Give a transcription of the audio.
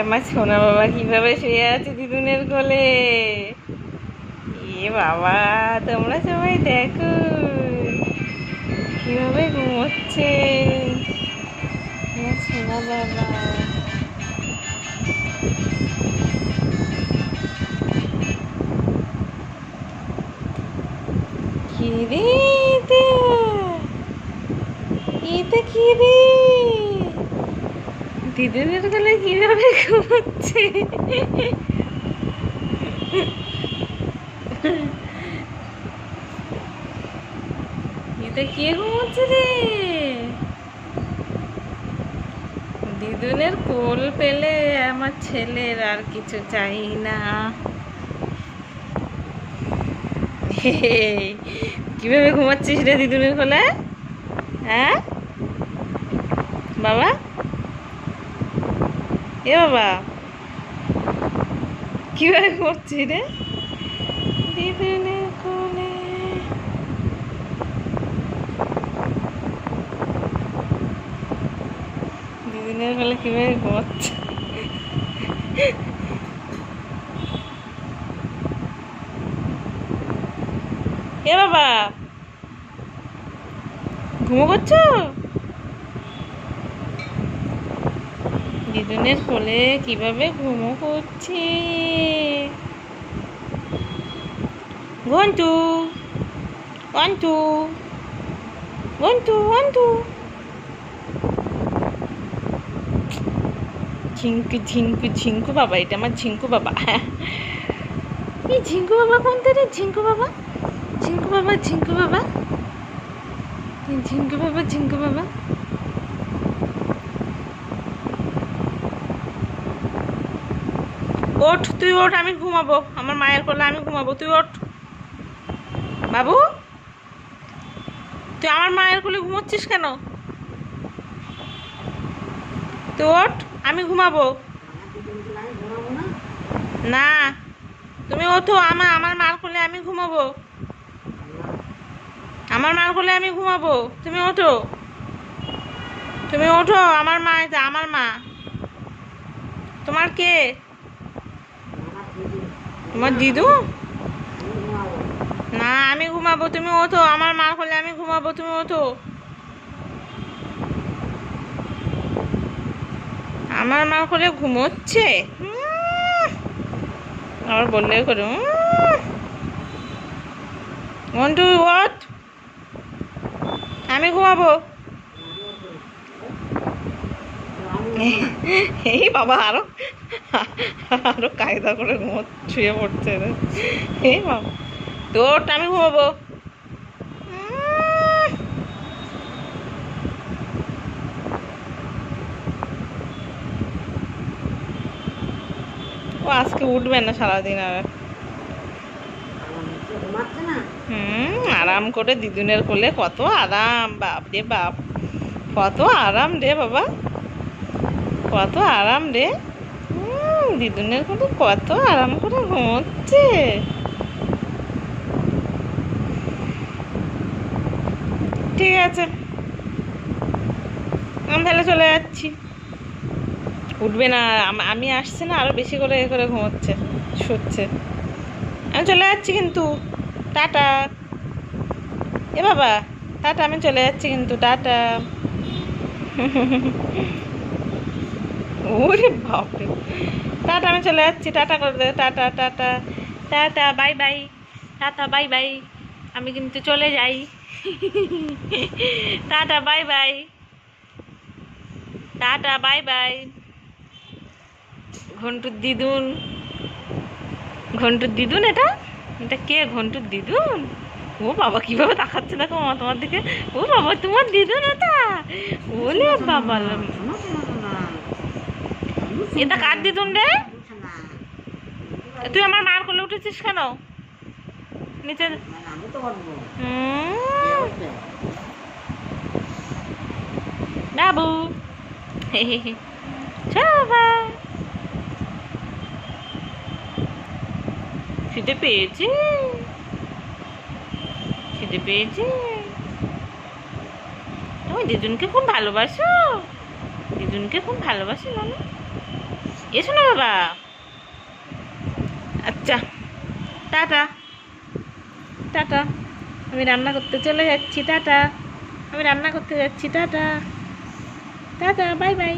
আমার সোনা বাবা কিভাবে শুয়ে আছে দিদুনের কোলে। বাবা, তোমরা সবাই দেখো কিভাবে ঘুমোচ্ছে আমার সোনা বাবা। কি রে এটা কি রে, দিদুনের কোলে কিভাবে ঘুমোচ্ছে। এটা কে ঘুমোচ্ছে রে? দিদুনের কোল পেলে আমার ছেলের আর কিছু চাই না। কিভাবে ঘুমাচ্ছিস রে দিদুনের কোলে? হ্যাঁ বাবা, বাবা কিভাবে ঘুমাচ্ছিস রে দিদুনের কোলে? দিদুনের কোলে কিভাবে ঘুমাচ্ছে? বাবা ঘুমো করছো? দিদুনের কোলে কিভাবে ঘুমো করছে। ঘন্টু ঘন্টু ঘন্টু ঘন্টু, ঝিঙ্কু ঝিঙ্কু ঝিঙ্কু বাবা, এটা আমার ঝিঙ্কু বাবা। এই ঝিঙ্কু বাবা কোনটা রে? ঝিঙ্কু বাবা, ঝিঙ্কু বাবা, ঝিঙ্কু বাবা, ঝিঙ্কু বাবা, ঝিঙ্কু বাবা। ওঠ, তুই ওঠ, আমি ঘুমাবো। আমার মায়ের কোলে আমি ঘুমাবো, তুই ওঠ বাবু। তুই আমার মায়ের কোলে ঘুমোচ্ছিস কেন? তুই ওঠ, আমি ঘুমাবো। না, তুমি ওঠো, আমার মার কোলে আমি ঘুমাবো। আমার মার কোলে আমি ঘুমাবো, তুমি ওঠো। তুমি ওঠো, আমার মা, এটা আমার মা। তোমার কে? তোমার দিদু? না, আমি ঘুমাবো, তুমি ওঠো। আমার মার কোলে আমি ঘুমাবো, তুমি ওঠো। আমার মার কোলে ঘুমোচ্ছে আবার বললে করে। মন্টু ওঠ, আমি ঘুমাবো। এই বাবা, আরো আরো কায়দা করে শুয়ে পড়ছে রে। এই বাবা, তোর আমি ঘুমাবো। ও আজকে উঠবে না সারাদিন আর। আরাম করে দিদুনের কোলে কত আরাম, বাপ রে বাপ, কত আরাম রে বাবা, কত আরাম রে। দিদুনের কোলে কত আরাম করে ঘুমোচ্ছে। ঠিক আছে, আমি তাহলে চলে যাচ্ছি। উঠবে না, আমি আসছি না, আরো বেশি করে এ করে ঘুমোচ্ছে, শুচ্ছে। আমি চলে যাচ্ছি কিন্তু, টাটা। বাবা টাটা, আমি চলে যাচ্ছি কিন্তু, টাটা। ওরে বাপরে, টাটা, আমি চলে যাচ্ছি, টাটা করে দে, tata tata tata, bye bye, tata bye bye, আমি কিন্তু চলে যাই। Tata bye bye, tata bye bye. ঘন্টুর দিদুন, ঘন্টুর দিদুন, এটা এটা কে? ঘন্টুর দিদুন? ও বাবা, কিভাবে তাকাচ্ছে দেখো মা তোমার দিকে। ও বাবা, তোমার দিদুন এটা? ওলে বাবা, এটা কার দিদুন রে? তুই আমার মার কোলে উঠেছিস কেন নিচে? বাবু খিদে পেয়েছে, খিদে পেয়েছে। তুমি দিদুনকে খুব ভালোবাসো, দিদুনকে খুব ভালোবাসো জানো। এসো না বাবা। আচ্ছা, টাটা টাটা। আমি রান্না করতে চলে যাচ্ছি, টাটা। আমি রান্না করতে যাচ্ছি, টাটা টাটা, বাই বাই।